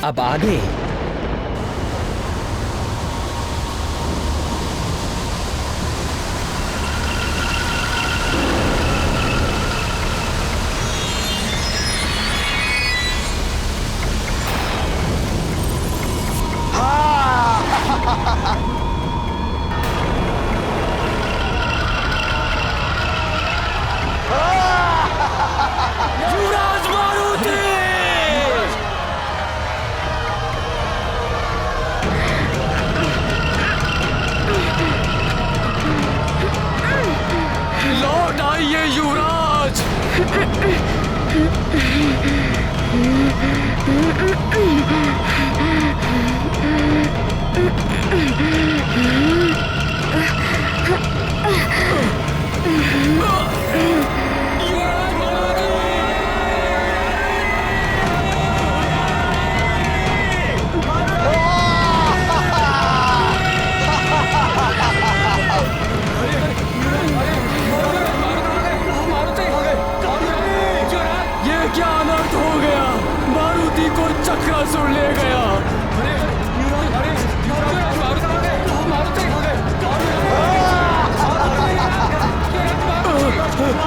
अब आगे युवराज मारुति! लौट आइए युवराज! क्या अनर्थ हो गया? मारुति को चक्रासुर ले गया।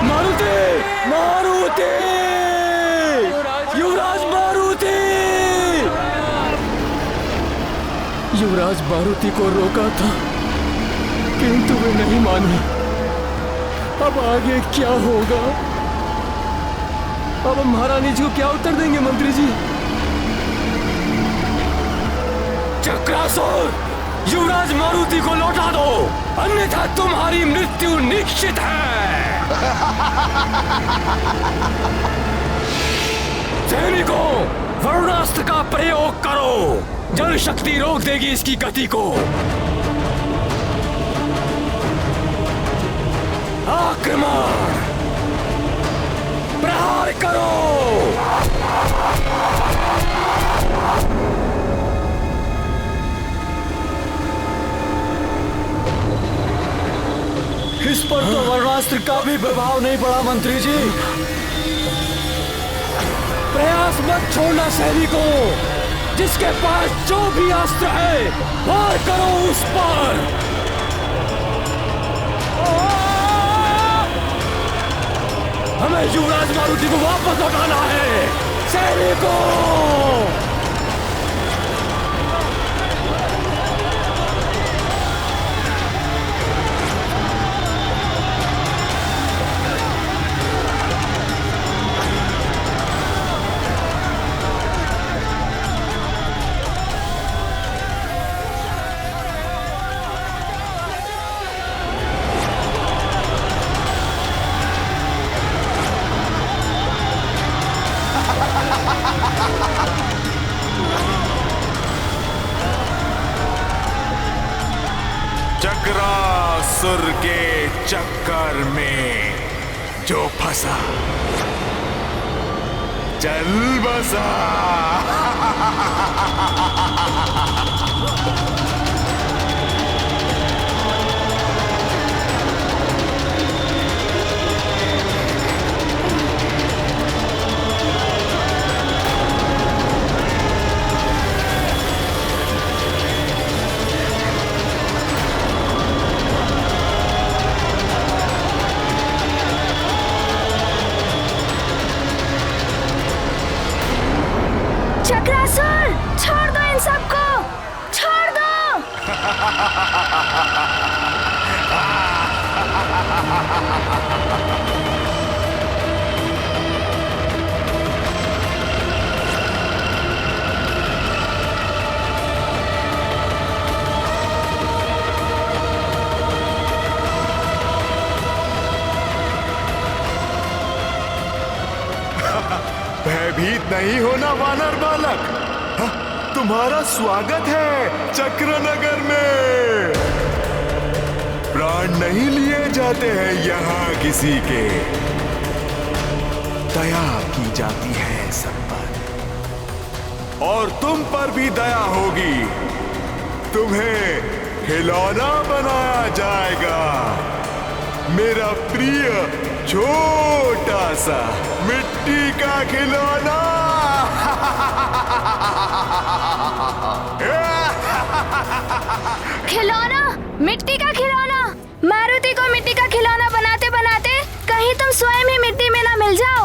मारुति! मारुति! युवराज मारुति! युवराज मारुति को रोका था किंतु वे नहीं माने। अब आगे क्या होगा? अब हम महारानी जी को क्या उत्तर देंगे मंत्री जी? चक्रासुर, युवराज मारुति को लौटा दो, अन्यथा तुम्हारी मृत्यु निश्चित है। सैनिकों, वरुणास्त्र का प्रयोग करो। जल शक्ति रोक देगी इसकी गति को। आक्रमण! प्रहार करो! इस पर तो वरुणास्त्र का भी प्रभाव नहीं पड़ा मंत्री जी। प्रयास मत छोड़ना सैनिकों, जिसके पास जो भी अस्त्र है वार करो उस पर। हमें युवराज मारुति को वापस लौटाना है। सैनिकों! चक्रासुर के चक्कर में जो फंसा चल बसा। चक्रासुर, छोड़ दो इन सबको, छोड़ दो। भयभीत नहीं होना वानर बालक। तुम्हारा स्वागत है चक्रनगर में। प्राण नहीं लिए जाते हैं यहाँ किसी के, दया की जाती है सब पर। और तुम पर भी दया होगी। तुम्हें खिलौना बनाया जाएगा, मेरा प्रिय छोटा सा मिट्टी का खिलौना। खिलौना, मिट्टी का खिलौना। मारुति को मिट्टी का खिलौना बनाते बनाते कहीं तुम स्वयं ही मिट्टी में ना मिल जाओ।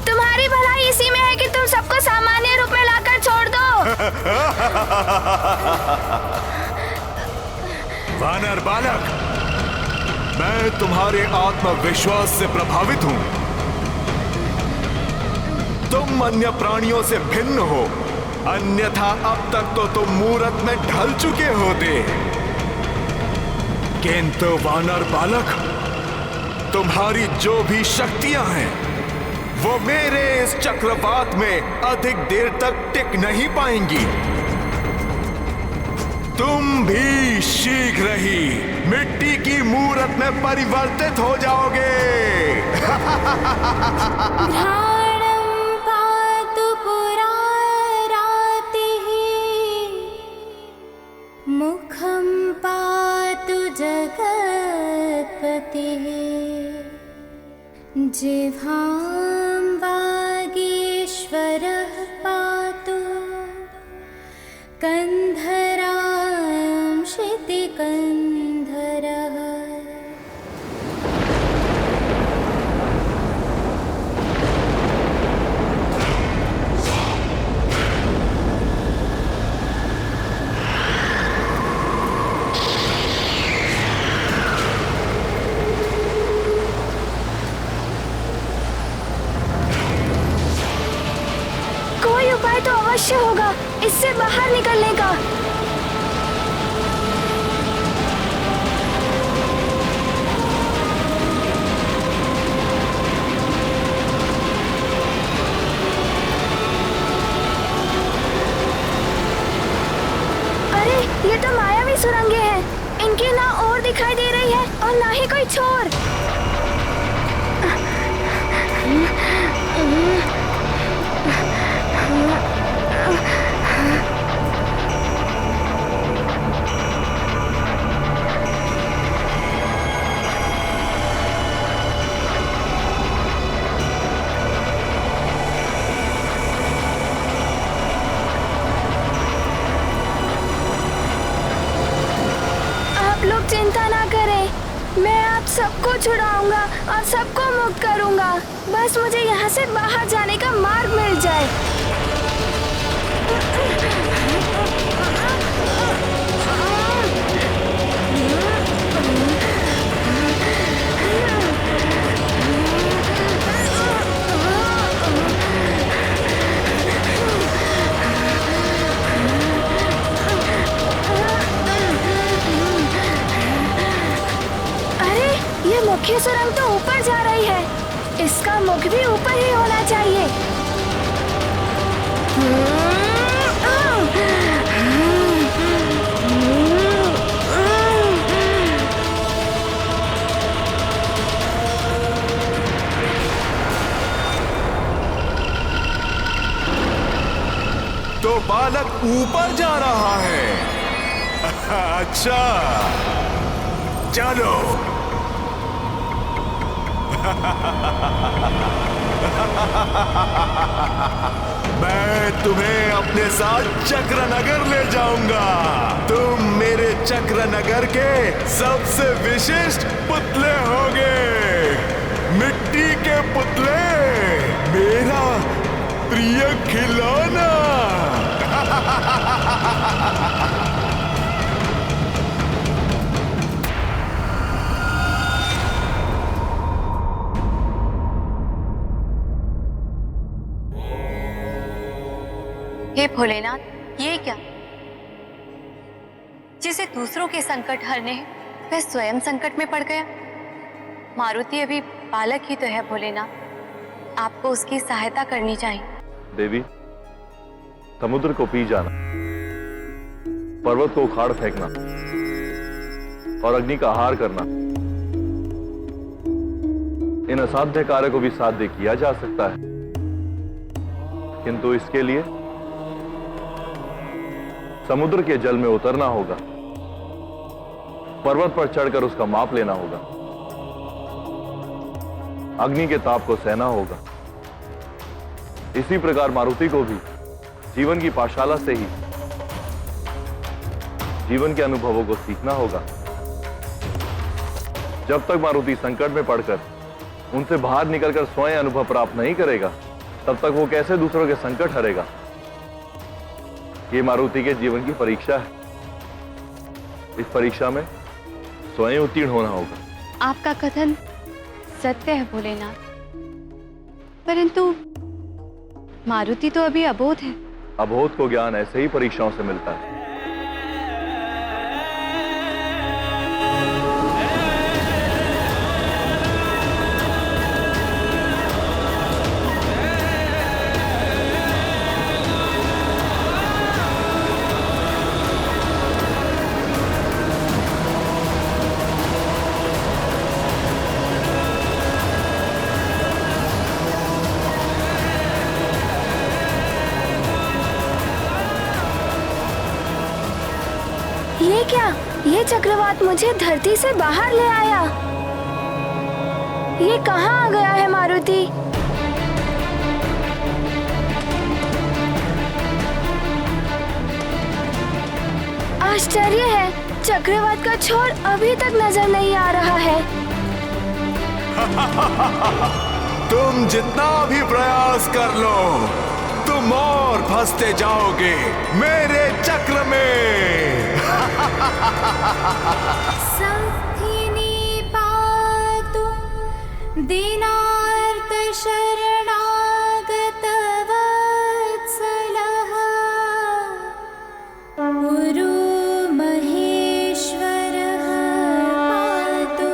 तुम्हारी भलाई इसी में है कि तुम सबको सामान्य रूप में लाकर छोड़ दो। वानर बालक, मैं तुम्हारे आत्मविश्वास से प्रभावित हूं। तुम अन्य प्राणियों से भिन्न हो, अन्यथा अब तक तो तुम मूरत में ढल चुके होते। किंतु वानर बालक, तुम्हारी जो भी शक्तियां हैं वो मेरे इस चक्रवात में अधिक देर तक टिक नहीं पाएंगी। तुम भी शीघ्र ही मिट्टी की मूरत में परिवर्तित हो जाओगे। घ्राणं पातु पुरारातिः, मुखं पातु जगत्पतिः, जिह्वां वागीश्वरः पातु, कन्धरां क्षितिकन्धरः। कोई उपाय तो अवश्य होगा इससे बाहर निकलने का। अरे ये तो मायावी सुरंगें हैं। इनकी ना ओर दिखाई दे रही है और ना ही कोई छोर। आप लोग चिंता ना करें, मैं आप सबको छुड़ाऊंगा और सबको मुक्त करूंगा। बस मुझे यहाँ से बाहर जाने का मार्ग मिल जाए। ये मुख्य सुरंग तो ऊपर जा रही है, इसका मुख भी ऊपर ही होना चाहिए। तो बालक ऊपर जा रहा है। अच्छा, चलो। मैं तुम्हें अपने साथ चक्रनगर ले जाऊंगा। तुम मेरे चक्रनगर के सबसे विशिष्ट पुतले होगे। मिट्टी के पुतले, मेरा प्रिय खिलौना। हे भोलेनाथ, ये क्या? जिसे दूसरों के संकट हरने वह स्वयं संकट में पड़ गया। मारुति अभी बालक ही तो है भोलेनाथ, आपको उसकी सहायता करनी चाहिए। देवी, समुद्र को पी जाना, पर्वत को उखाड़ फेंकना और अग्नि का आहार करना, इन असाध्य कार्य को भी साध्य किया जा सकता है, किंतु इसके लिए समुद्र के जल में उतरना होगा, पर्वत पर चढ़कर उसका माप लेना होगा, अग्नि के ताप को सहना होगा इसी प्रकार मारुति को भी जीवन की पाठशाला से ही जीवन के अनुभवों को सीखना होगा। जब तक मारुति संकट में पड़कर उनसे बाहर निकलकर स्वयं अनुभव प्राप्त नहीं करेगा, तब तक वो कैसे दूसरों के संकट हरेगा? ये मारुति के जीवन की परीक्षा है। इस परीक्षा में स्वयं उत्तीर्ण होना होगा। आपका कथन सत्य है भोलेनाथ, परंतु मारुति तो अभी अबोध है। अबोध को ज्ञान ऐसे ही परीक्षाओं से मिलता है। ये क्या? ये चक्रवात मुझे धरती से बाहर ले आया। ये कहाँ आ गया है मारुति? आश्चर्य है, चक्रवात का छोर अभी तक नजर नहीं आ रहा है। तुम जितना भी प्रयास कर लो, तुम और फंसते जाओगे मेरे चक्र में। संधिनी पातु दीनार्त शरणागत वत्सलः गुरु महेश्वरः पातु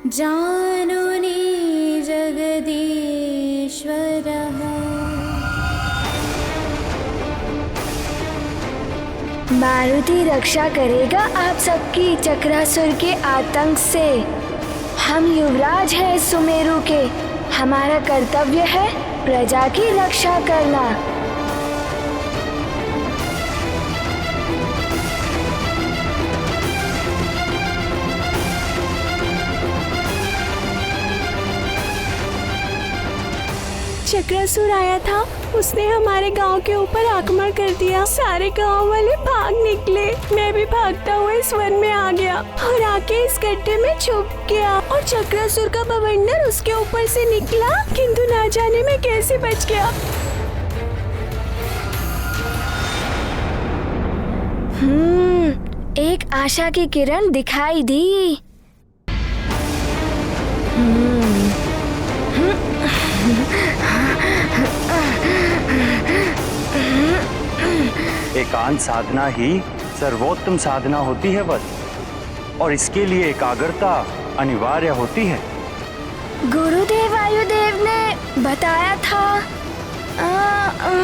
जानुनी जगदीश्वरः। मारुति रक्षा करेगा आप सबकी चक्रासुर के आतंक से। हम युवराज हैं सुमेरु के, हमारा कर्तव्य है प्रजा की रक्षा करना। चक्रासुर आया था, उसने हमारे गांव के ऊपर आक्रमण कर दिया। सारे गांव वाले भाग निकले। मैं भी भागता हुआ इस वन में आ गया और आके इस गड्ढे में छुप गया और चक्रासुर का बवंडर उसके ऊपर से निकला, किंतु ना जाने में कैसे बच गया। एक आशा की किरण दिखाई दी। एकांत साधना ही सर्वोत्तम साधना होती है बस, और इसके लिए एकाग्रता अनिवार्य होती है। गुरुदेव वायुदेव ने बताया था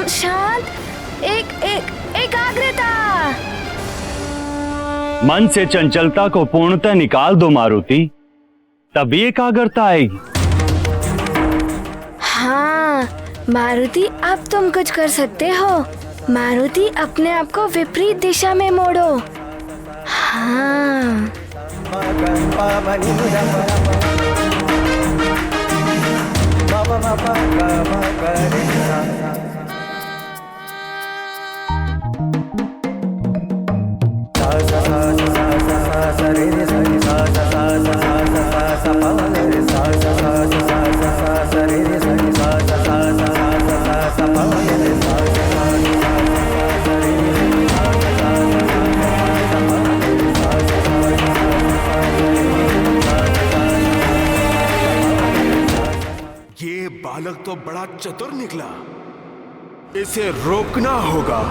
शांत एकाग्रता। मन से चंचलता को पूर्णतः निकाल दो मारुति, तभी एकाग्रता आएगी। हाँ मारुति, अब तुम कुछ कर सकते हो। मारुति, अपने आप को विपरीत दिशा में मोड़ो। हाँ ये बालक तो बड़ा चतुर निकला, इसे रोकना होगा।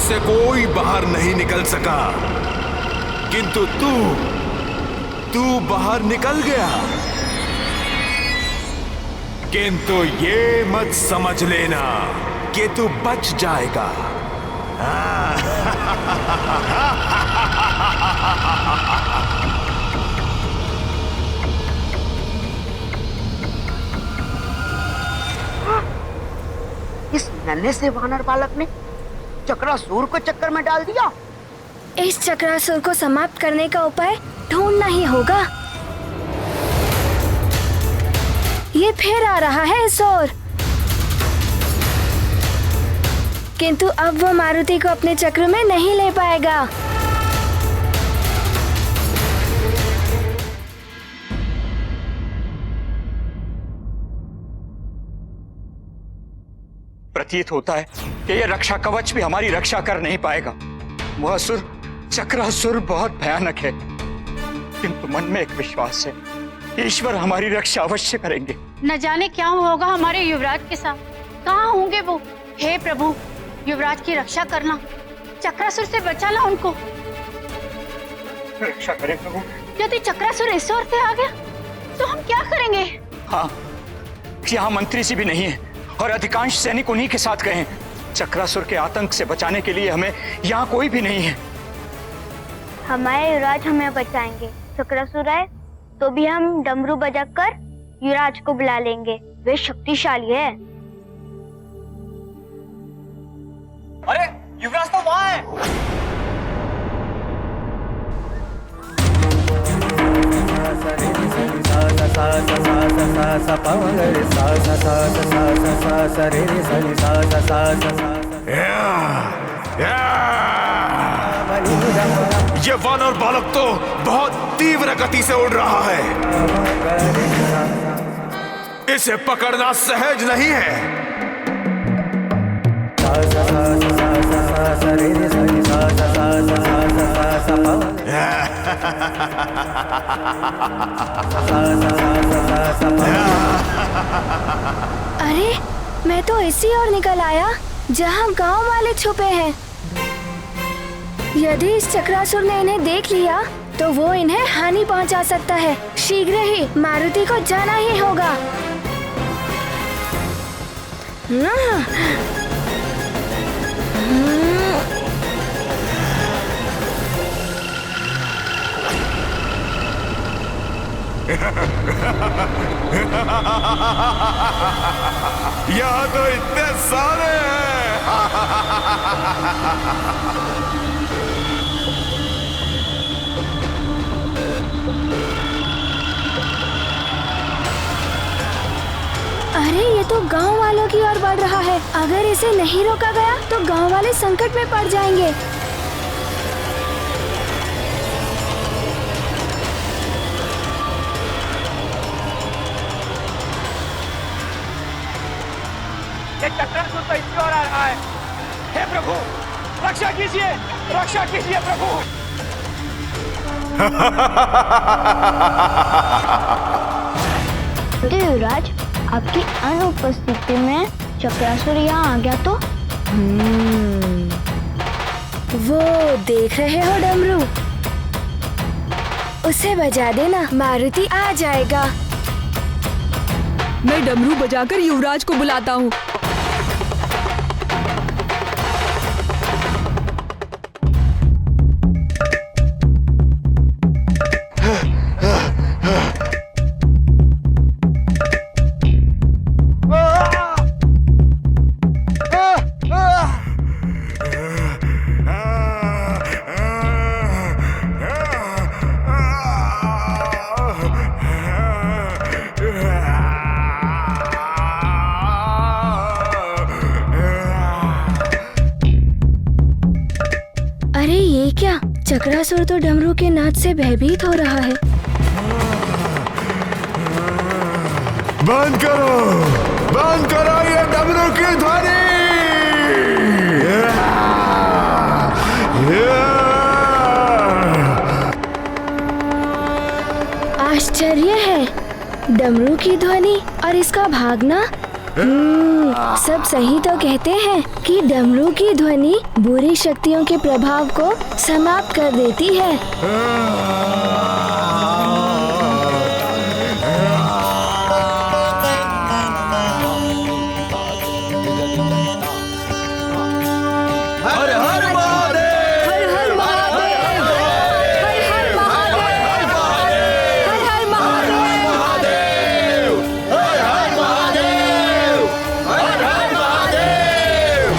से कोई बाहर नहीं निकल सका, किंतु तू बाहर निकल गया। किंतु ये मत समझ लेना कि तू बच जाएगा। इस नन्हे से वानर बालक ने चक्रासुर को चक्कर में डाल दिया। इस चक्रासुर को समाप्त करने का उपाय ढूंढना ही होगा। ये फिर आ रहा है इस ओर, किंतु अब वो मारुति को अपने चक्र में नहीं ले पाएगा। प्रतीत होता है कि यह रक्षा कवच भी हमारी रक्षा कर नहीं पाएगा। वह असुर चक्रासुर बहुत भयानक है, किंतु मन में एक विश्वास है, ईश्वर हमारी रक्षा अवश्य करेंगे। न जाने क्या होगा हमारे युवराज के साथ, कहाँ होंगे वो। हे प्रभु, युवराज की रक्षा करना, चक्रासुर से बचाना उनको। रक्षा करें प्रभु। यदि चक्रासुर इस ओर से आ गया तो हम क्या करेंगे? हाँ, यहाँ मंत्री जी भी नहीं है और अधिकांश सैनिक उन्हीं के साथ गए हैं। चक्रासुर के आतंक से बचाने के लिए हमें यहाँ कोई भी नहीं है। हमारे युवराज हमें बचाएंगे। चक्रासुर आए तो भी हम डमरू बजाकर युवराज को बुला लेंगे, वे शक्तिशाली है। अरे युवराज तो वहाँ है। ये वानर बालक तो बहुत तीव्र गति से उड़ रहा है, इसे पकड़ना सहज नहीं है। अरे, मैं तो इसी ओर निकल आया जहाँ गांव वाले छुपे हैं। यदि इस चक्रासुर ने इन्हें देख लिया तो वो इन्हें हानि पहुंचा सकता है। शीघ्र ही मारुति को जाना ही होगा। यहाँ तो इतने सारे हैं। अरे, ये तो गांव वालों की ओर बढ़ रहा है। अगर इसे नहीं रोका गया तो गांव वाले संकट में पड़ जाएंगे। ये चक्रासुर तो इसकी ओर आ रहा है। हे प्रभु, रक्षा कीजिए, रक्षा कीजिए प्रभु। युवराज, आपकी अनुपस्थिति में चक्रासुर यहाँ आ गया तो? वो देख रहे हो डमरू, उसे बजा देना, मारुति आ जाएगा। मैं डमरू बजाकर युवराज को बुलाता हूँ। चक्रासुर तो डमरू के नाच से भयभीत हो रहा है। बंद करो ये डमरू की ध्वनि। आश्चर्य है, डमरू की ध्वनि और इसका भागना सब सही तो कहते हैं कि डमरू की ध्वनि बुरी शक्तियों के प्रभाव को समाप्त कर देती है। हर हर महादेव, हर हर महादेव, हर हर महादेव, हर हर महादेव, हर हर महादेव, हर हर महादेव।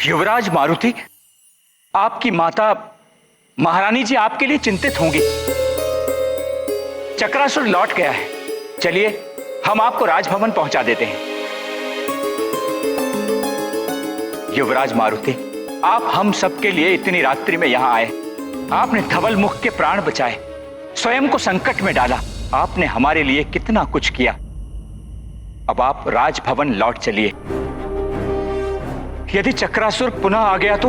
युवराज मारुति, आपकी माता महारानी जी आपके लिए चिंतित होंगी। चक्रासुर लौट गया है। चलिए हम आपको राजभवन पहुंचा देते हैं। युवराज मारुति, आप हम सबके लिए इतनी रात्रि में यहां आए। आपने धवल मुख के प्राण बचाए, स्वयं को संकट में डाला। आपने हमारे लिए कितना कुछ किया। अब आप राजभवन लौट चलिए। यदि चक्रासुर पुनः आ गया तो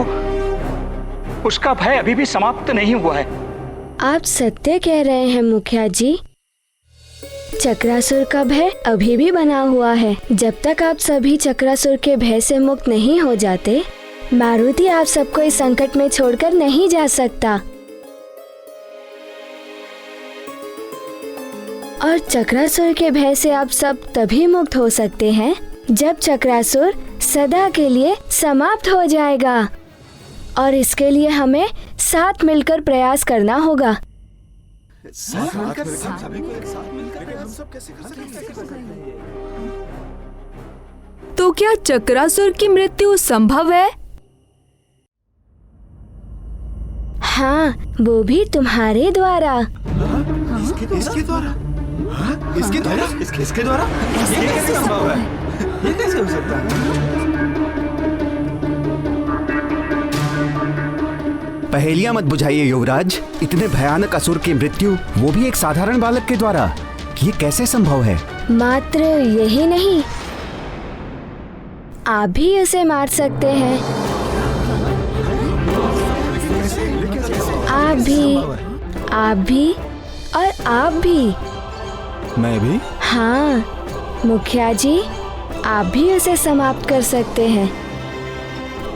उसका भय अभी भी समाप्त नहीं हुआ है। आप सत्य कह रहे हैं मुखिया जी। चक्रासुर का भय अभी भी बना हुआ है। जब तक आप सभी चक्रासुर के भय से मुक्त नहीं हो जाते, मारुति आप सबको इस संकट में छोड़कर नहीं जा सकता। और चक्रासुर के भय से आप सब तभी मुक्त हो सकते हैं जब चक्रासुर सदा के लिए समाप्त हो जाएगा। और इसके लिए हमें साथ मिलकर प्रयास करना होगा। तो क्या चक्रासुर की मृत्यु संभव है? हाँ, वो भी तुम्हारे द्वारा। इसके द्वारा? इसके द्वारा? इसके द्वारा? ये कैसे संभव है? ये कैसे हो सकता है? पहेलियां मत बुझाइए युवराज। इतने भयानक असुर की मृत्यु, वो भी एक साधारण बालक के द्वारा, ये कैसे संभव है? मात्र यही नहीं, आप भी उसे मार सकते हैं। आप भी और आप भी। मैं भी? हाँ मुखिया जी, आप भी उसे समाप्त कर सकते हैं।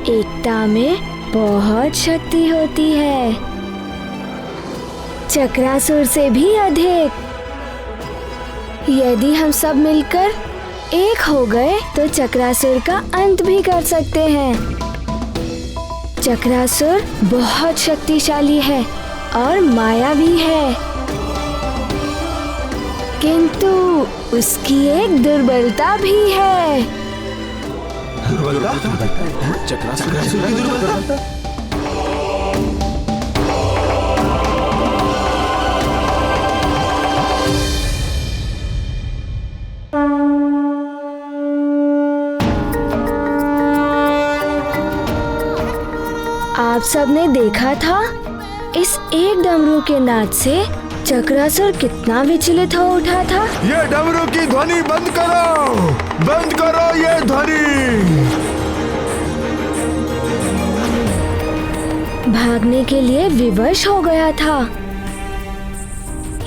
एकता में बहुत शक्ति होती है, चक्रासुर से भी अधिक। यदि हम सब मिलकर एक हो गए तो चक्रासुर का अंत भी कर सकते हैं। चक्रासुर बहुत शक्तिशाली है और मायावी है, किंतु उसकी एक दुर्बलता भी है। चक्रासुर की दुर्बलता? आप सबने देखा था, इस एक डमरू के नाद से चक्रासुर कितना विचलित हो उठा था। ये डमरू की ध्वनि बंद करो, बंद करो ये ध्वनि। भागने के लिए विवश हो गया था।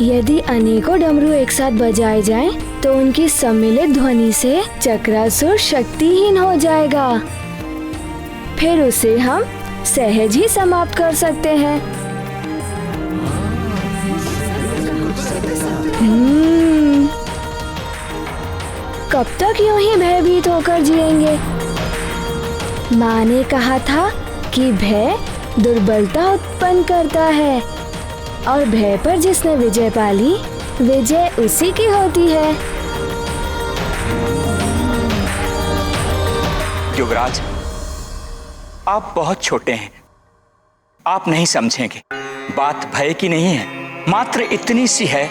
यदि अनेकों डमरू एक साथ बजाए जाएं, तो उनकी सम्मिलित ध्वनि से चक्रासुर शक्तिहीन हो जाएगा। फिर उसे हम सहज ही समाप्त कर सकते हैं। कब तक यूं ही भयभीत होकर जिएंगे? माँ ने कहा था कि भय दुर्बलता उत्पन्न करता है, और भय पर जिसने विजय पाली, विजय उसी की होती है। युवराज, आप बहुत छोटे हैं, आप नहीं समझेंगे। बात भय की नहीं है, मात्र इतनी सी है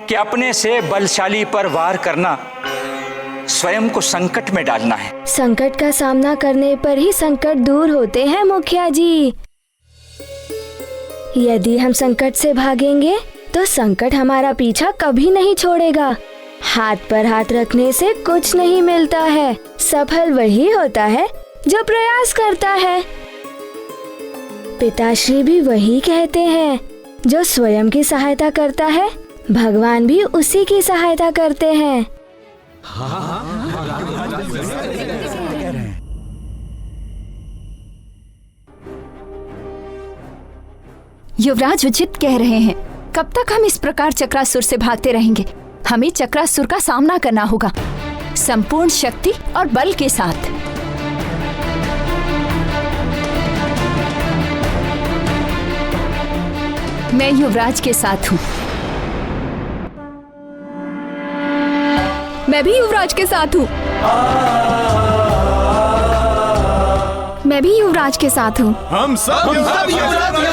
कि अपने से बलशाली पर वार करना स्वयं को संकट में डालना है। संकट का सामना करने पर ही संकट दूर होते हैं मुखिया जी। यदि हम संकट से भागेंगे तो संकट हमारा पीछा कभी नहीं छोड़ेगा। हाथ पर हाथ रखने से कुछ नहीं मिलता है। सफल वही होता है जो प्रयास करता है। पिताश्री भी वही कहते हैं, जो स्वयं की सहायता करता है भगवान भी उसी की सहायता करते हैं। युवराज उचित कह रहे हैं। कब तक हम इस प्रकार चक्रासुर से भागते रहेंगे? हमें चक्रासुर का सामना करना होगा संपूर्ण शक्ति और बल के साथ। मैं युवराज के साथ हूँ। मैं भी युवराज के साथ हूँ। मैं भी युवराज के साथ हूँ। हम सब युवराज के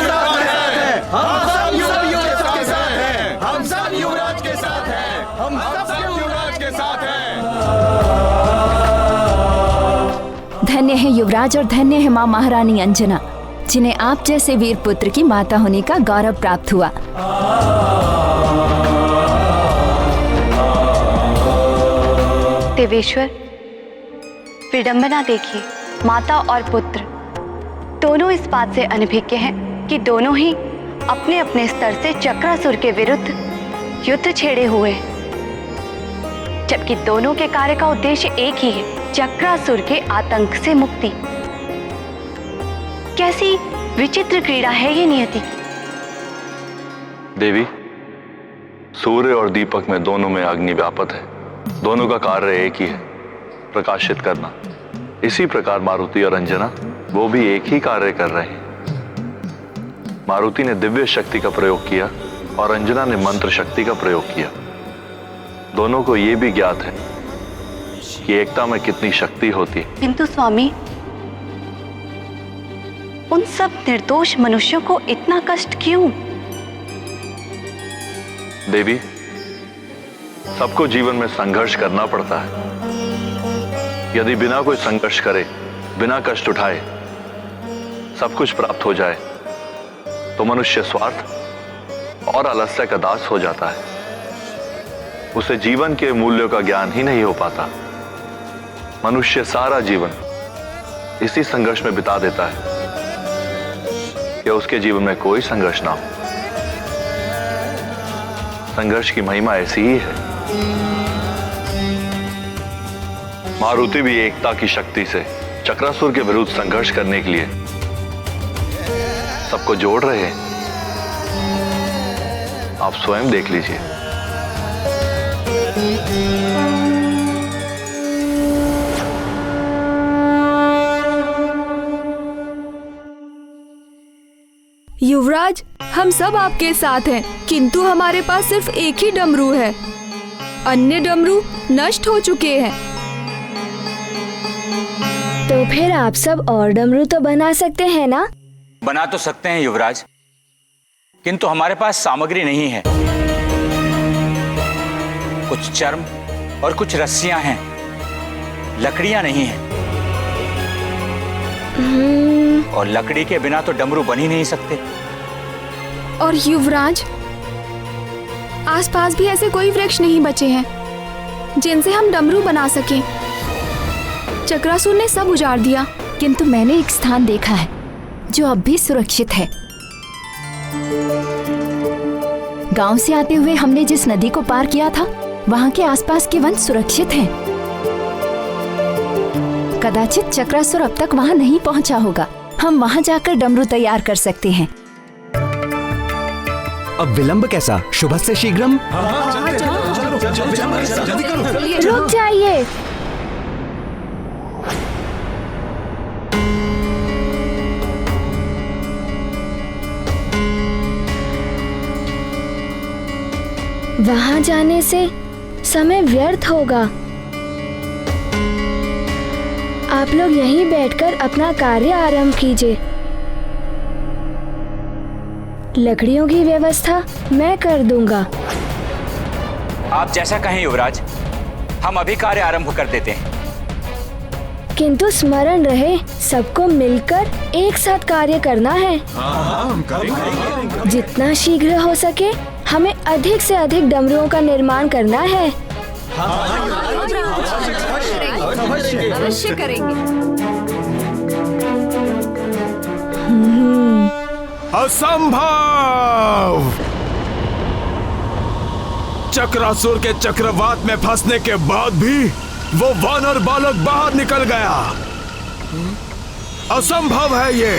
साथ हैं। हम सब युवराज के साथ हैं। हम सब युवराज के साथ हैं। हम सब युवराज के साथ हैं। धन्य है युवराज और धन्य है माँ महारानी अंजना, जिन्हें आप जैसे वीर पुत्र की माता होने का गौरव प्राप्त हुआ। देवेश्वर, विडंबना देखिए, माता और पुत्र दोनों इस बात से अनभिज्ञ हैं कि दोनों ही अपने अपने स्तर से चक्रासुर के विरुद्ध युद्ध छेड़े हुए हैं, जबकि दोनों के कार्य का उद्देश्य एक ही है, चक्रासुर के आतंक से मुक्ति। कैसी विचित्र क्रीड़ा है ये नियति। देवी, सूर्य और दीपक में दोनों में अग्नि व्यापत है। दोनों का कार्य एक ही है, प्रकाशित करना। इसी प्रकार मारुति और अंजना वो भी एक ही कार्य कर रहे हैं। मारुति ने दिव्य शक्ति का प्रयोग किया और अंजना ने मंत्र शक्ति का प्रयोग किया। दोनों को ये भी ज्ञात है कि एकता में कितनी शक्ति होती है। किंतु स्वामी, उन सब निर्दोष मनुष्यों को इतना कष्ट क्यों? देवी, सबको जीवन में संघर्ष करना पड़ता है। यदि बिना कोई संघर्ष करे, बिना कष्ट उठाए सब कुछ प्राप्त हो जाए तो मनुष्य स्वार्थ और आलस्य का दास हो जाता है। उसे जीवन के मूल्यों का ज्ञान ही नहीं हो पाता। मनुष्य सारा जीवन इसी संघर्ष में बिता देता है कि उसके जीवन में कोई संघर्ष ना हो। संघर्ष की महिमा ऐसी ही है। मारुति भी एकता की शक्ति से चक्रासुर के विरुद्ध संघर्ष करने के लिए सबको जोड़ रहे हैं। आप स्वयं देख लीजिए। युवराज, हम सब आपके साथ हैं, किंतु हमारे पास सिर्फ एक ही डमरू है। अन्य डमरू नष्ट हो चुके हैं। तो फिर आप सब और डमरू तो बना सकते हैं ना? बना तो सकते हैं युवराज, किंतु हमारे पास सामग्री नहीं है। कुछ चर्म और कुछ रस्सियां हैं, लकड़ियां नहीं हैं। और लकड़ी के बिना तो डमरू बन ही नहीं सकते। और युवराज, आसपास भी ऐसे कोई वृक्ष नहीं बचे हैं जिनसे हम डमरू बना सकें। चक्रासुर ने सब उजाड़ दिया। किंतु मैंने एक स्थान देखा है जो अब भी सुरक्षित है। गांव से आते हुए हमने जिस नदी को पार किया था, वहां के आसपास के वन सुरक्षित हैं। कदाचित चक्रासुर अब तक वहां नहीं पहुंचा होगा। हम वहां जाकर डमरू तैयार कर सकते हैं। अब विलंब कैसा? शुभ से शीघ्रम। रुक जाइए। वहां जाने से समय व्यर्थ होगा। आप लोग यहीं बैठकर अपना कार्य आरंभ कीजिए। लकड़ियों की व्यवस्था मैं कर दूंगा। आप जैसा कहें युवराज, हम अभी कार्य आरंभ कर देते हैं। किंतु स्मरण रहे, सबको मिलकर एक साथ कार्य करना है। जितना शीघ्र हो सके हमें अधिक से अधिक डमरुओं का निर्माण करना है। अवश्य करेंगे। असंभव! चक्रासुर के चक्रवात में फंसने के बाद भी वो वानर बालक बाहर निकल गया। असंभव है ये।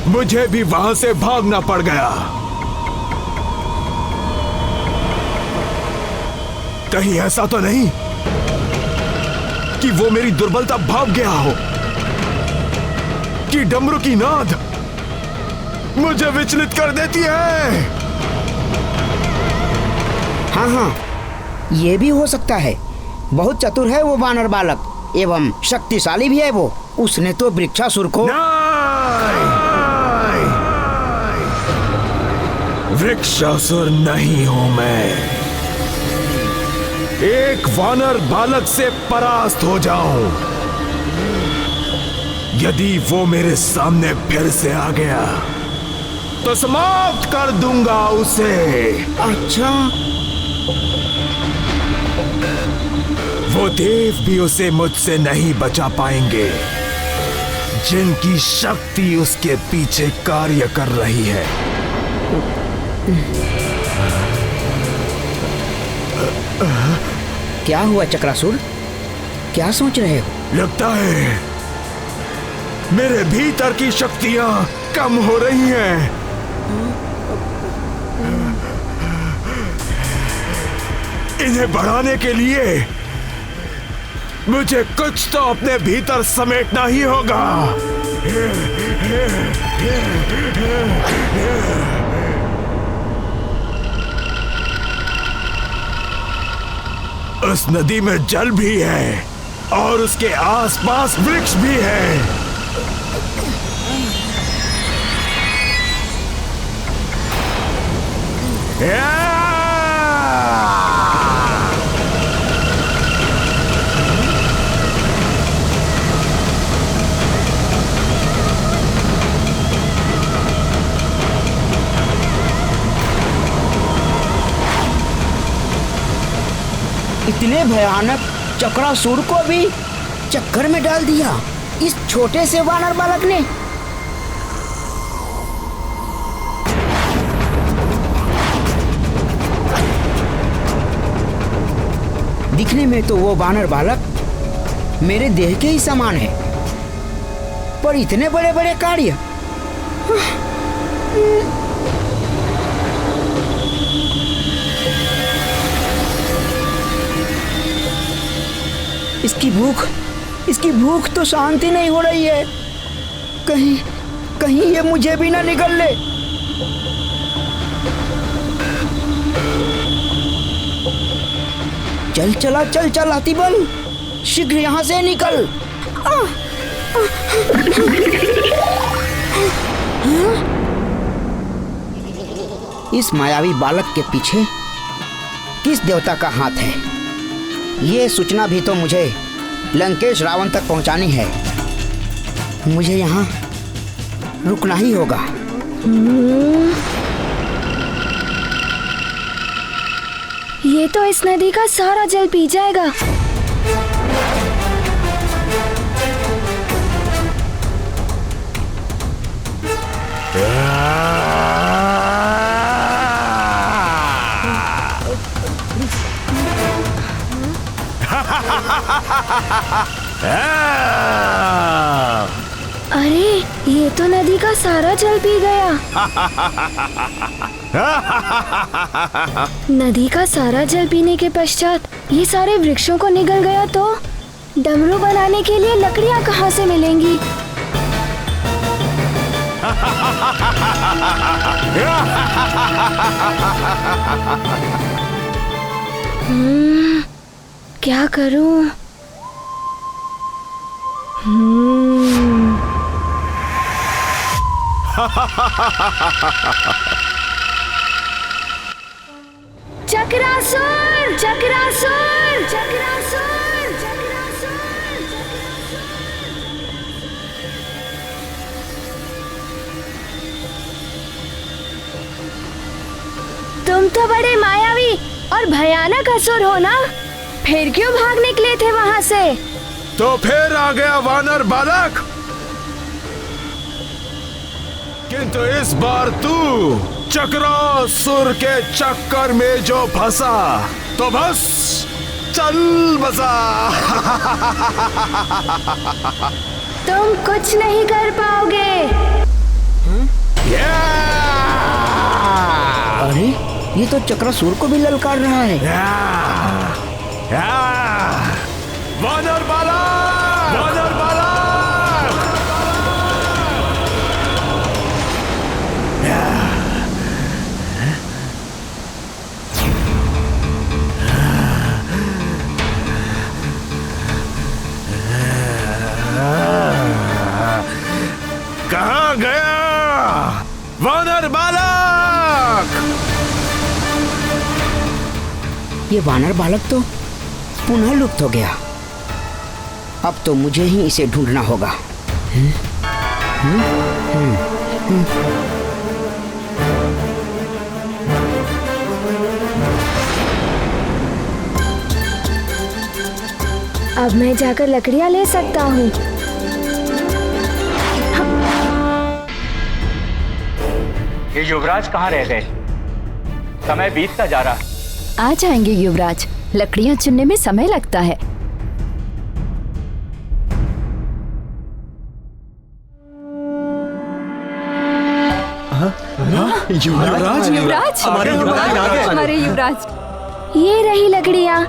मुझे भी वहां से भागना पड़ गया। कहीं ऐसा तो नहीं कि वो मेरी दुर्बलता भाग गया हो, कि डमरू की नाद मुझे विचलित कर देती है। हाँ हाँ, ये भी हो सकता है। बहुत चतुर है वो वानर बालक एवं शक्तिशाली भी है वो। उसने तो वृक्षासुर को वृक्षासुर नहीं हूं मैं। एक वानर बालक से परास्त हो जाऊं। यदि वो मेरे सामने फिर से आ गया तो समाप्त कर दूंगा उसे। अच्छा, वो देव भी उसे मुझसे नहीं बचा पाएंगे, जिनकी शक्ति उसके पीछे कार्य कर रही है। क्या हुआ चक्रासुर? क्या सोच रहे हो? लगता है मेरे भीतर की शक्तियां कम हो रही हैं। इन्हें बढ़ाने के लिए मुझे कुछ तो अपने भीतर समेटना ही होगा। उस नदी में जल भी है और उसके आसपास वृक्ष भी है। इतने भयानक चक्रासुर को भी चक्कर में डाल दिया इस छोटे से वानर बालक ने। दिखने में तो वो वानर बालक मेरे देह के ही समान है, पर इतने बड़े बड़े कार्य। इसकी भूख तो शांति नहीं हो रही है। कहीं ये मुझे भी ना निगल ले। चल हाथीबल, शीघ्र यहाँ से निकल। इस मायावी बालक के पीछे किस देवता का हाथ है? ये सूचना भी तो मुझे लंकेश रावण तक पहुंचानी है। मुझे यहाँ रुकना ही होगा। ये तो इस नदी का सारा जल पी जाएगा। अरे, ये तो नदी का सारा जल पी गया। नदी का सारा जल पीने के पश्चात ये सारे वृक्षों को निगल गया तो डमरू बनाने के लिए लकड़ियां कहाँ से मिलेंगी? क्या करूं? चक्रासुर, चक्रासुर, चक्रासुर, चक्रासुर। तुम तो बड़े मायावी और भयानक असुर हो ना? फिर क्यों भाग निकले थे वहां से? तो फिर आ गया वानर बालक। किंतु इस बार तू चक्रासुर के चक्कर में जो फंसा तो बस चल बसा। तुम कुछ नहीं कर पाओगे। अरे ये तो चक्रासुर को भी ललकार रहा है। वानर बालक! वानर बालक! कहाँ गया वानर बालक? ये वानर बालक तो पुनः लुप्त हो गया। अब तो मुझे ही इसे ढूंढना होगा। अब मैं जाकर लकड़ियाँ ले सकता हूँ। ये युवराज कहाँ रह गए? समय बीतता जा रहा। आ जाएंगे युवराज, लकड़ियाँ चुनने में समय लगता है। युवराज! युवराज! हमारे युवराज! ये रही लकड़ियाँ।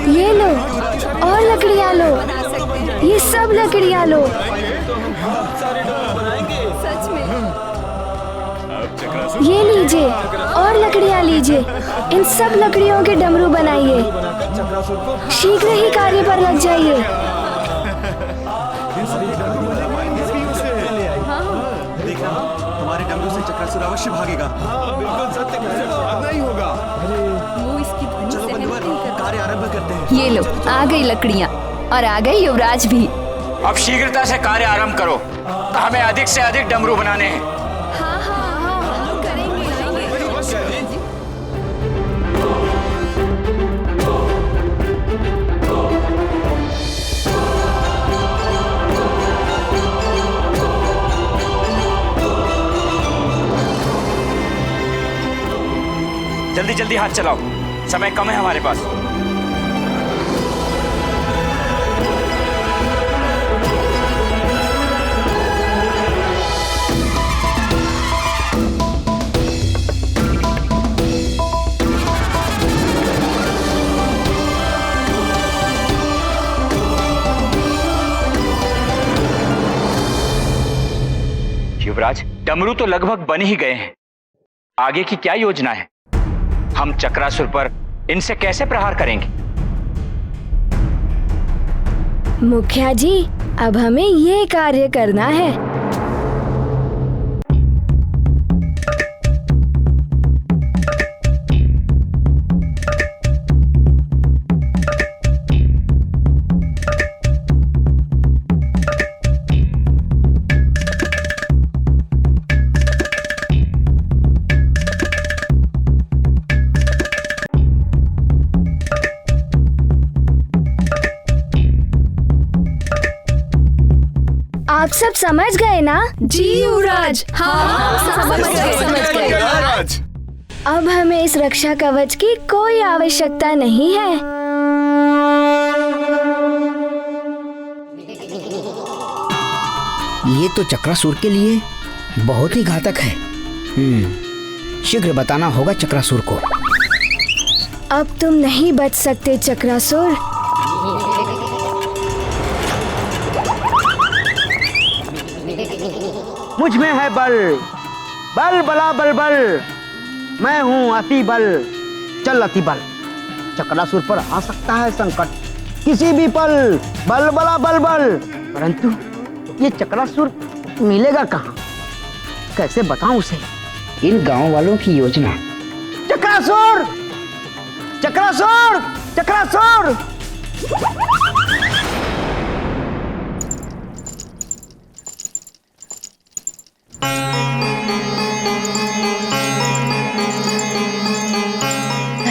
ये लो और लकड़ियाँ लो, ये सब लकड़ियाँ लो। सच में? ये लीजिए और लकड़ियाँ लीजिए। इन सब लकड़ियों के डमरू बनाइए। शीघ्र ही कार्य पर लग जाइए। हमारे डमरू से चक्रासुर अवश्य भागेगा। बिल्कुल सत्य नहीं होगा। वो इसकी ध्वनि चलो सहन बंधुवर, नहीं करता। कार्य आरंभ करते हैं। ये लो, आ गई लकड़ियाँ और आ गए युवराज भी। अब शीघ्रता से कार्य आरंभ करो। हमें अधिक से अधिक डमरू बनाने हैं। जल्दी जल्दी हाथ चलाओ, समय कम है हमारे पास। युवराज, डमरू तो लगभग बन ही गए हैं। आगे की क्या योजना है? हम चक्रासुर पर इनसे कैसे प्रहार करेंगे? मुखिया जी, अब हमें ये कार्य करना है। आप सब समझ गए ना? जी युवराज। हाँ, समझ गए। अब हमें इस रक्षा कवच की कोई आवश्यकता नहीं है। ये तो चक्रासुर के लिए बहुत ही घातक है। शीघ्र बताना होगा चक्रासुर को। अब तुम नहीं बच सकते चक्रासुर। मुझ में है बल, बल बला बल बल। मैं हूँ अति बल, चल अति बल। चक्रासुर पर आ सकता है संकट किसी भी पल, बल बला बल बल। परंतु ये चक्रासुर मिलेगा कहाँ? कैसे बताऊं उसे इन गांव वालों की योजना? चक्रासुर! चक्रासुर! चक्रासुर!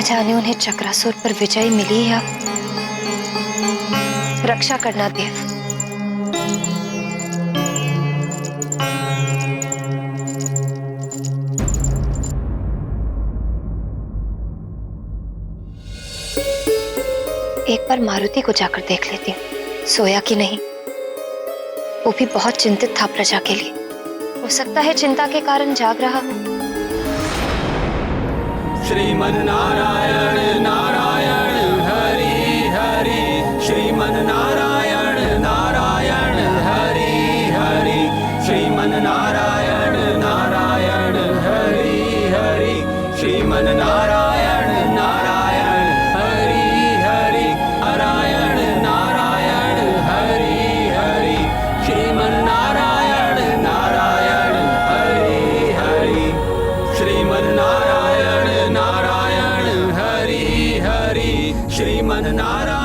जाने उन्हें चक्रासुर पर विजय मिली या रक्षा करना देव। एक बार मारुति को जाकर देख लेती हूँ, सोया कि नहीं। वो भी बहुत चिंतित था प्रजा के लिए, हो सकता है चिंता के कारण जाग रहा हो। श्रीमन नारायण नारायण हरि हरि, श्रीमन नारायण नारायण हरि हरि, श्रीमन नारायण नारायण हरि हरि, श्रीमन नारायण नारायण हरि हरि, नारायण नारायण हरि हरि, श्रीमन नारायण नारायण हरि हरि, श्रीमन नारायण नारायण हरि हरि, श्रीमन नारायण।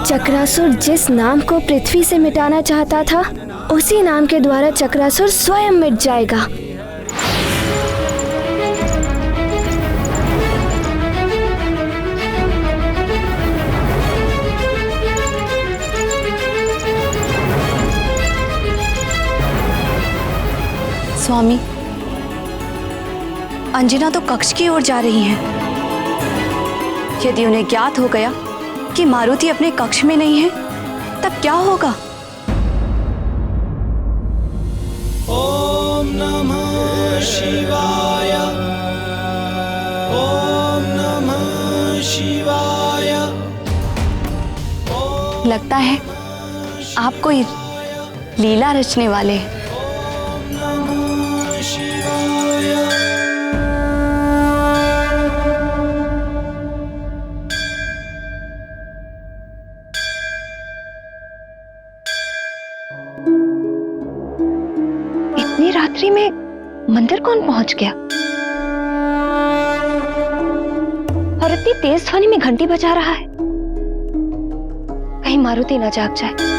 चक्रासुर जिस नाम को पृथ्वी से मिटाना चाहता था, उसी नाम के द्वारा चक्रासुर स्वयं मिट जाएगा। स्वामी, अंजना तो कक्ष की ओर जा रही हैं। यदि उन्हें ज्ञात हो गया कि मारुति अपने कक्ष में नहीं है, तब क्या होगा? ओम नमः शिवाय, ओम नमः शिवाय। लगता है आप कोई लीला रचने वाले हैं। इतनी रात्रि में मंदिर कौन पहुंच गया? और इतनी तेज ध्वनि में घंटी बजा रहा है, कहीं मारुति ना जाग जाए।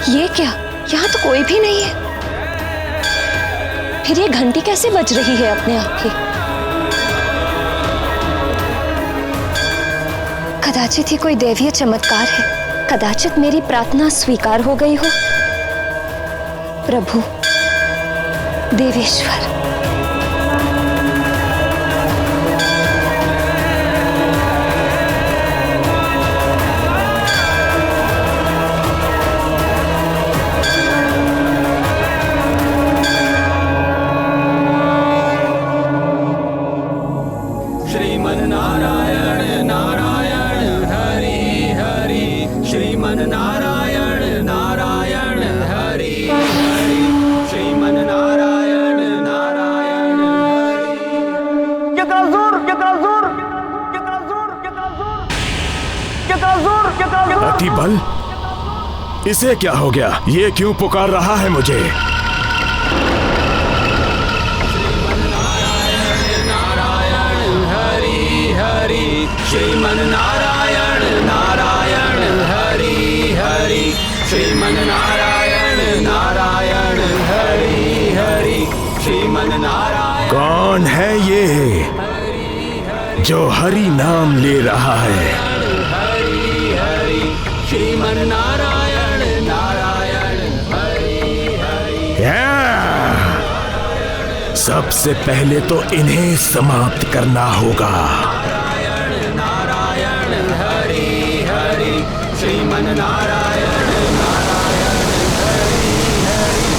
ये क्या? यहाँ तो कोई भी नहीं है। फिर ये घंटी कैसे बज रही है अपने आप ही? कदाचित ही कोई दैवीय चमत्कार है, कदाचित मेरी प्रार्थना स्वीकार हो गई हो। प्रभु देवेश्वर, अतिबल, इसे क्या हो गया? ये क्यों पुकार रहा है मुझे? श्रीमन नारायण नारायण हरि हरि, श्रीमन नारायण नारायण हरि हरि, श्रीमन नारायण। कौन है ये जो हरि नाम ले रहा है? श्रीमन नारायण नारायण हरि हरि। सबसे पहले तो इन्हें समाप्त करना होगा। नारायण हरि हरि, श्रीमन नारायण नारायण हरि हरि,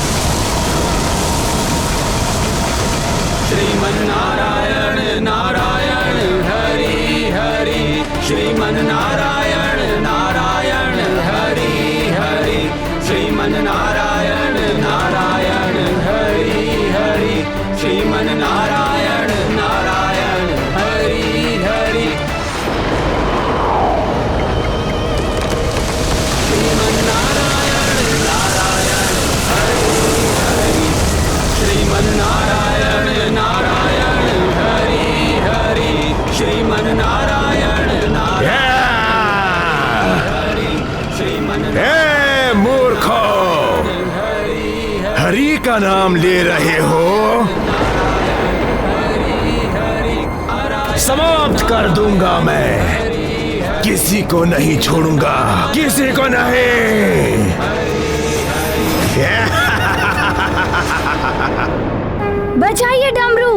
श्रीमन नारायण नारायण हरि हरि, श्रीमन नारायण नारायण हरि हरि, श्रीमन नारायण नारायण किसका नाम ले रहे हो? समाप्त कर दूंगा मैं, किसी को नहीं छोड़ूंगा, किसी को नहीं। बचाइए डमरू।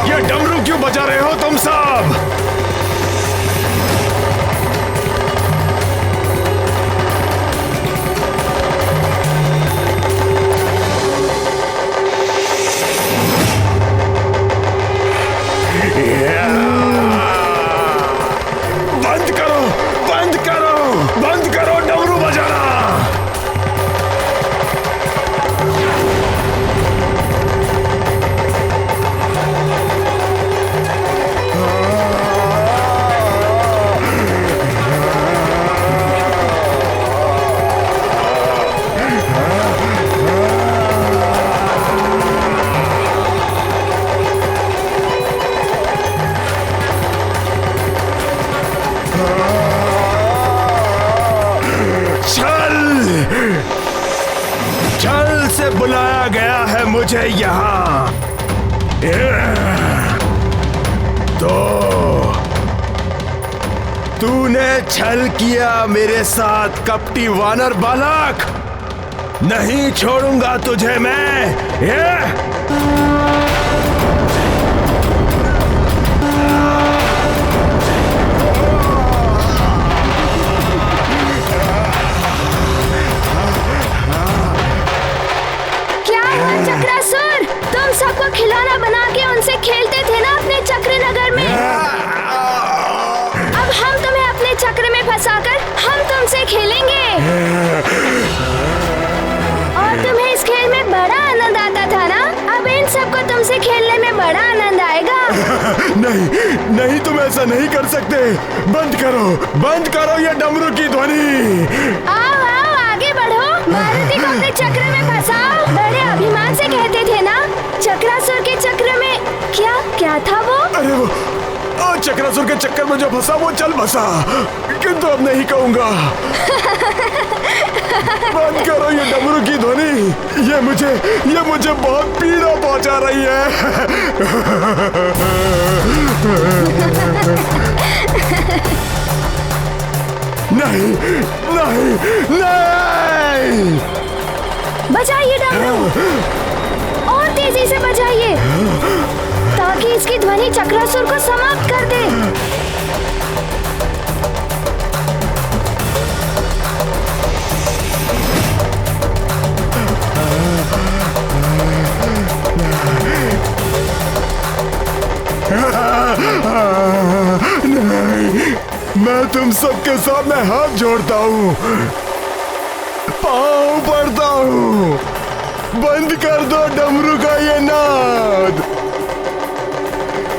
ये डमरू क्यों बजा रहे हो तुम सब? बंद करो, बंद करो, बंद करो डमरू बजाना। छल से बुलाया गया है मुझे यहाँ। तो तूने छल किया मेरे साथ कपटी वानर बालक, नहीं छोड़ूंगा तुझे मैं। चक्रासुर, तुम सबको खिलौना बना के उनसे खेलते थे ना अपने चक्र नगर में। अब हम तुम्हें अपने चक्र में फंसाकर हम तुमसे खेलेंगे। और तुम्हें इस खेल में बड़ा आनंद आता था ना, अब इन सबको तुमसे खेलने में बड़ा आनंद आएगा। नहीं नहीं, तुम ऐसा नहीं कर सकते। बंद करो ये डमरू की ध्वनि। आओ आओ आगे बढ़ो, मारुति को अपने चक्र में फंसाओ। बड़े अभिमान से कहते थे ना, चक्रासुर के चक्र में क्या था वो? अरे वो चक्रासुर के चक्कर में जो फंसा वो चल बसा, किंतु अब नहीं कहूंगा। बंद करो ये डमरू की ध्वनि, ये मुझे बहुत पीड़ा पहुंचा रही है। नहीं नहीं नहीं, बजाइए डमरू, और तेजी से बजाइए ताकि इसकी ध्वनि चक्रासुर को समाप्त कर दे। नहीं, मैं तुम सबके सामने हाथ जोड़ता हूँ, पाँव पड़ता हूँ, बंद कर दो डमरू का ये नाद।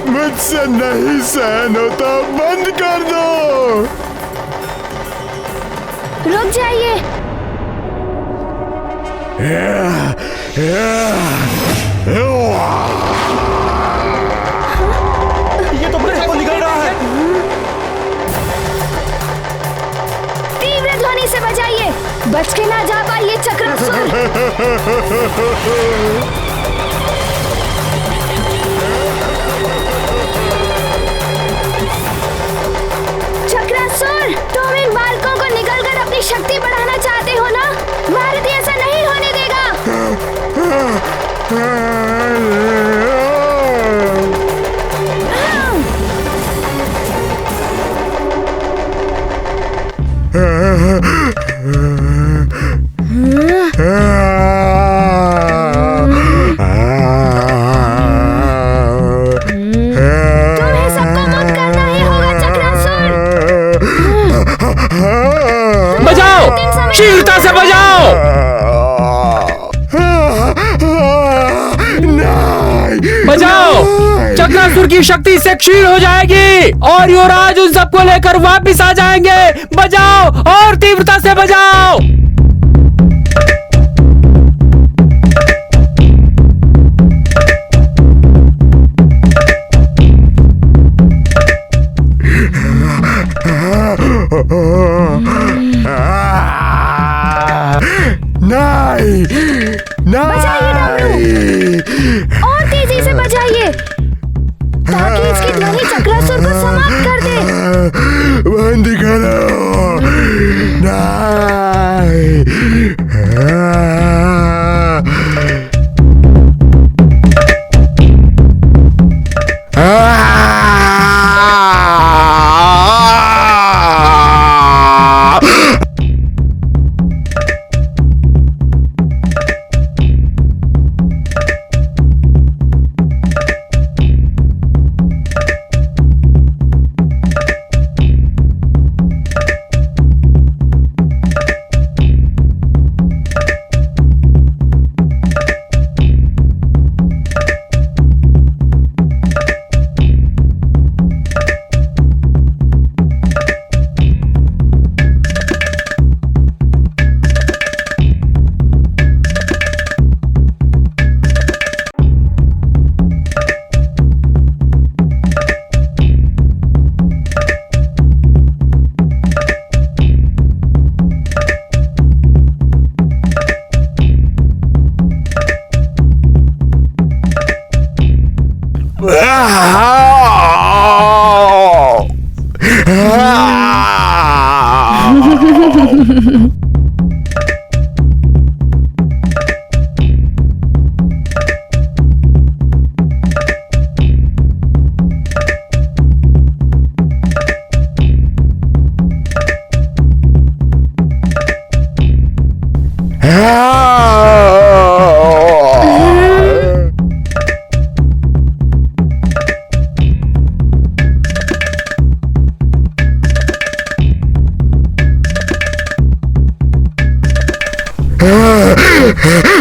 मुझसे नहीं सहन होता, बंद कर दो। रुक जाइए। ये तो बड़े निकल रहा है। तीव्र ध्वनि से बजाइए, बच के ना जा पाइए चक्रासुर। चक्रासुर, तुम इन बालकों को निकलकर अपनी शक्ति बढ़ाना चाहते हो ना? मारुति ऐसा नहीं होने देगा। तुम्हें सबको मुक्त करना ही होगा चक्रासुर। बजाओ, शीलता से बजाओ। बजाओ। चक्रासुर की शक्ति इससे क्षीण हो जाएगी और युवराज उन सबको लेकर वापस आ जाएंगे। बजाओ और तीव्रता से बजाओ। नहीं, बजाइए डमरू, और तेजी से बजाइए ताकि इसकी ध्वनि चक्रासुर को समाप्त कर दे। बंद करो।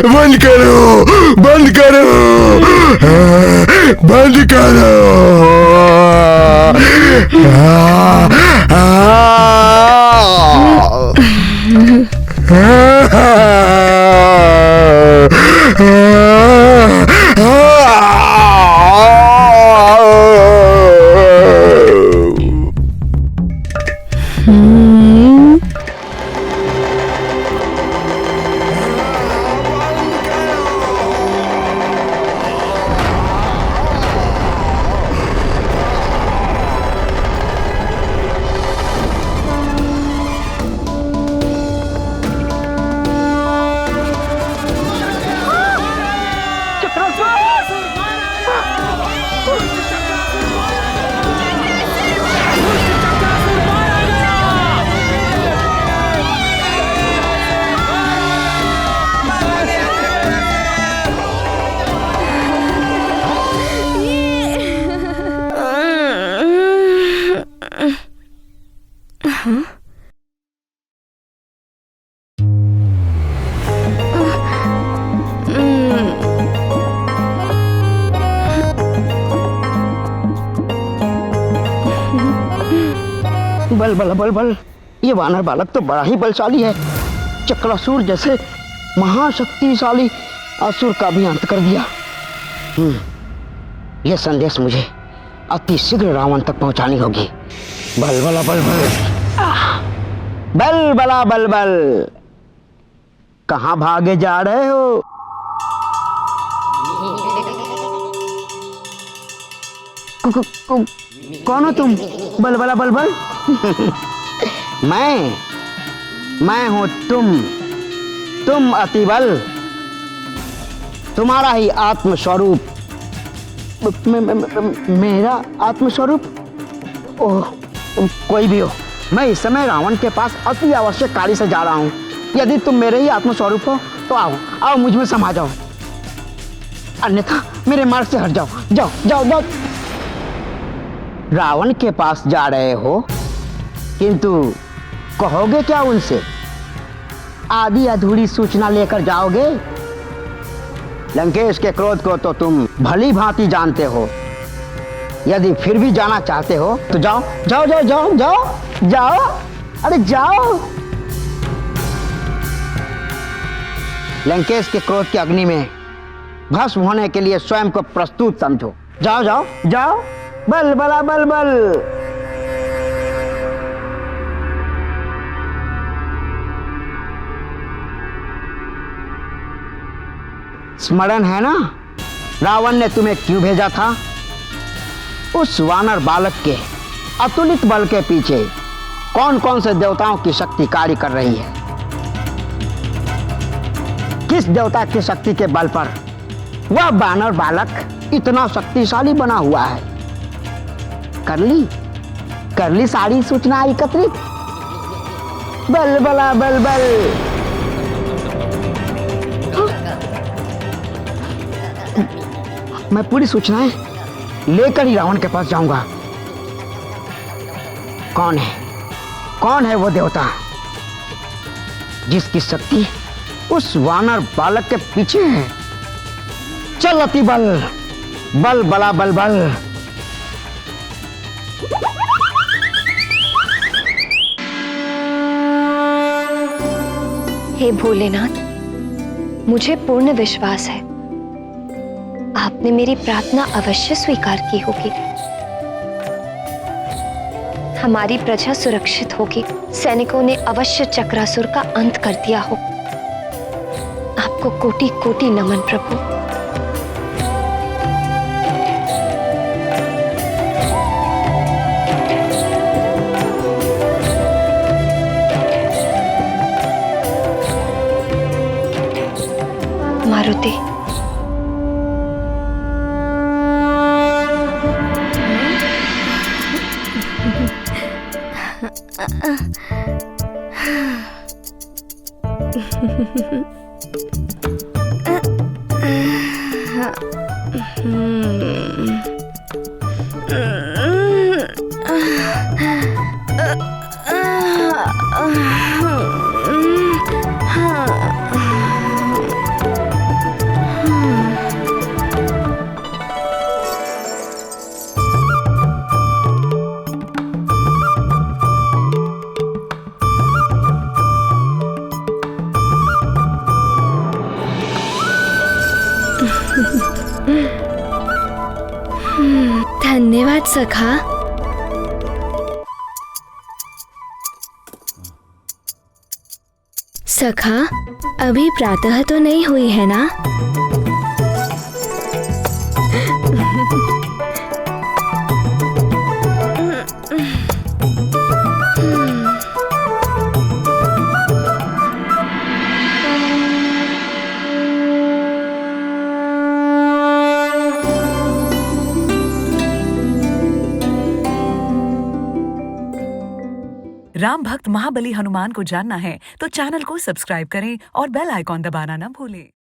बंद करो, बंद करो, बंद करो। बल बल बल बल, ये वानर बालक तो बड़ा ही बलशाली है। चक्रासुर जैसे महाशक्तिशाली असुर का भी अंत कर दिया। यह संदेश मुझे अति शीघ्र रावण तक पहुंचानी होगी। बल बला बल बल, बल बला बल बल, कहाँ भागे जा रहे हो? कौन हो तुम? बल बला बल बल। मैं हूं तुम अतिबल, तुम्हारा ही आत्मस्वरूप। मेरा आत्मस्वरूप? ओह, कोई भी हो, मैं इस समय रावण के पास अति आवश्यक कार्य से जा रहा हूं। यदि तुम मेरे ही आत्मस्वरूप हो तो आओ मुझ में समा जाओ, अन्यथा मेरे मार्ग से हट जाओ। जाओ जाओ जाओ। रावण के पास जा रहे हो, किंतु कहोगे क्या उनसे? आधी अधूरी सूचना लेकर जाओगे? लंकेश के क्रोध को तो तुम भली भांति जानते हो। यदि फिर भी जाना चाहते हो तो जाओ जाओ जाओ जाओ जाओ जाओ, अरे जाओ। लंकेश के क्रोध की अग्नि में भस्म होने के लिए स्वयं को प्रस्तुत समझो। जाओ जाओ जाओ, बल बला बल बल। स्मरण है ना रावण ने तुम्हें क्यों भेजा था? उस वानर बालक के अतुलित बल के पीछे कौन कौन से देवताओं की शक्ति कार्य कर रही है? किस देवता की शक्ति के बल पर वह वानर बालक इतना शक्तिशाली बना हुआ है? कर ली सारी सूचना एकत्रित। बल बला बल बल। मैं पूरी सूचनाएं लेकर ही रावण के पास जाऊंगा। कौन है वो देवता जिसकी शक्ति उस वानर बालक के पीछे है? चल अति बल, बल बला बल बल। हे भोलेनाथ, मुझे पूर्ण विश्वास है आपने मेरी प्रार्थना अवश्य स्वीकार की होगी। हमारी प्रजा सुरक्षित होगी। सैनिकों ने अवश्य चक्रासुर का अंत कर दिया हो। आपको कोटि कोटि नमन प्रभु। मारुति, धन्यवाद सखा। सखा, अभी प्रातः तो नहीं हुई है ना? राम भक्त महाबली हनुमान को जानना है तो चैनल को सब्सक्राइब करें और बेल आइकॉन दबाना न भूलें।